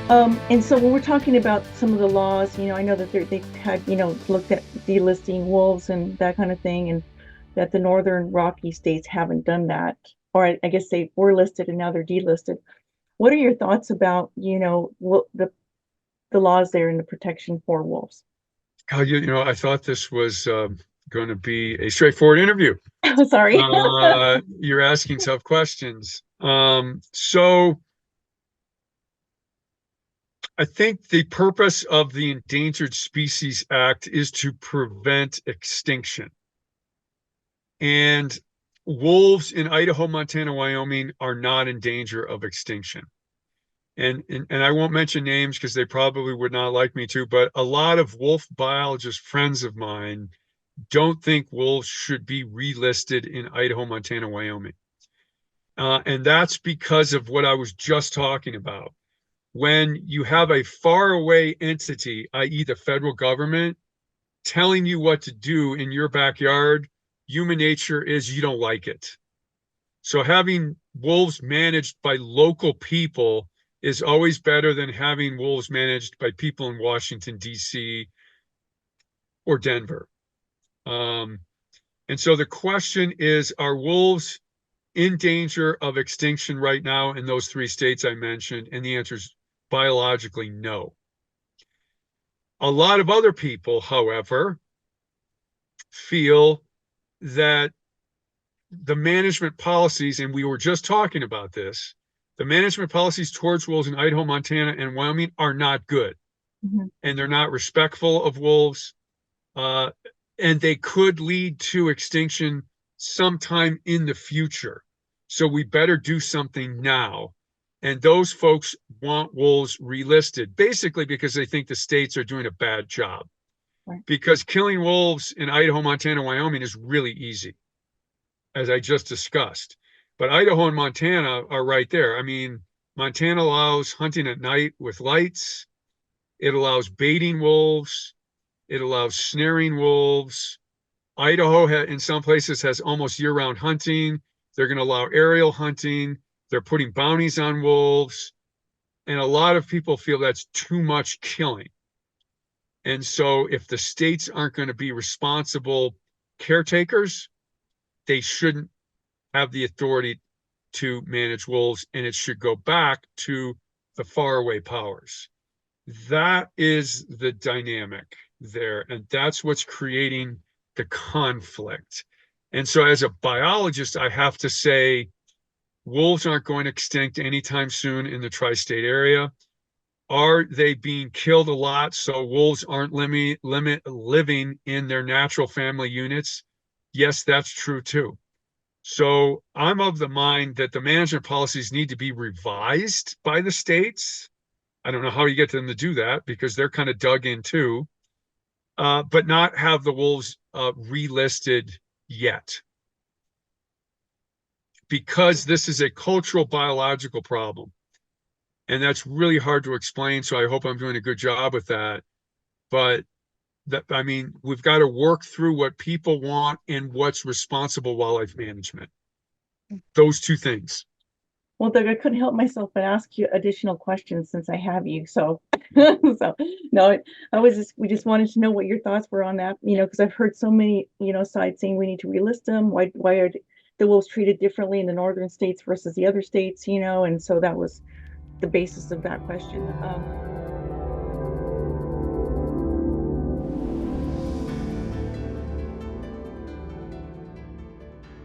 And so when we're talking about some of the laws, I know that they've had, looked at delisting wolves and that kind of thing, and that the Northern Rocky states haven't done that, or I guess they were listed and now they're delisted. What are your thoughts about, the laws there and the protection for wolves? I thought this was going to be a straightforward interview. Sorry. You're asking tough questions. So I think the purpose of the Endangered Species Act is to prevent extinction. And wolves in Idaho, Montana, Wyoming are not in danger of extinction. And I won't mention names because they probably would not like me to, but a lot of wolf biologist friends of mine don't think wolves should be relisted in Idaho, Montana, Wyoming. And that's because of what I was just talking about. When you have a faraway entity, i.e., the federal government, telling you what to do in your backyard, human nature is you don't like it. So having wolves managed by local people is always better than having wolves managed by people in Washington, D.C. or Denver. Um, and so the question is, are wolves in danger of extinction right now in those three states I mentioned? And the answer is biologically no. A lot of other people, however, feel that the management policies, and we were just talking about this, the management policies towards wolves in Idaho, Montana, and Wyoming are not good. Mhm. And they're not respectful of wolves. Uh, and they could lead to extinction sometime in the future. So we better do something now. And those folks want wolves relisted, basically because they think the states are doing a bad job. Right. Because killing wolves in Idaho, Montana, Wyoming is really easy, as I just discussed. But Idaho and Montana are right there. I mean, Montana allows hunting at night with lights. It allows baiting wolves. It allows snaring wolves. Idaho, in some places, has almost year-round hunting. They're going to allow aerial hunting. They're putting bounties on wolves. And a lot of people feel that's too much killing. And so if the states aren't going to be responsible caretakers, they shouldn't have the authority to manage wolves, and it should go back to the faraway powers. That is the dynamic there, and that's what's creating the conflict. And so, as a biologist, I have to say wolves aren't going extinct anytime soon in the tri state area. Are they being killed a lot so wolves aren't living in their natural family units? Yes, that's true too. So I'm of the mind that the management policies need to be revised by the states. I don't know how you get them to do that because they're kind of dug in too, but not have the wolves relisted yet because this is a cultural biological problem. And that's really hard to explain. So I hope I'm doing a good job with that. But I mean, we've got to work through what people want and what's responsible wildlife management. Those two things. Well, Doug, I couldn't help myself but ask you additional questions since I have you. So, so no, we just wanted to know what your thoughts were on that, because I've heard so many, sides saying we need to relist them. Why are the wolves treated differently in the northern states versus the other states, and so that was the basis of that question.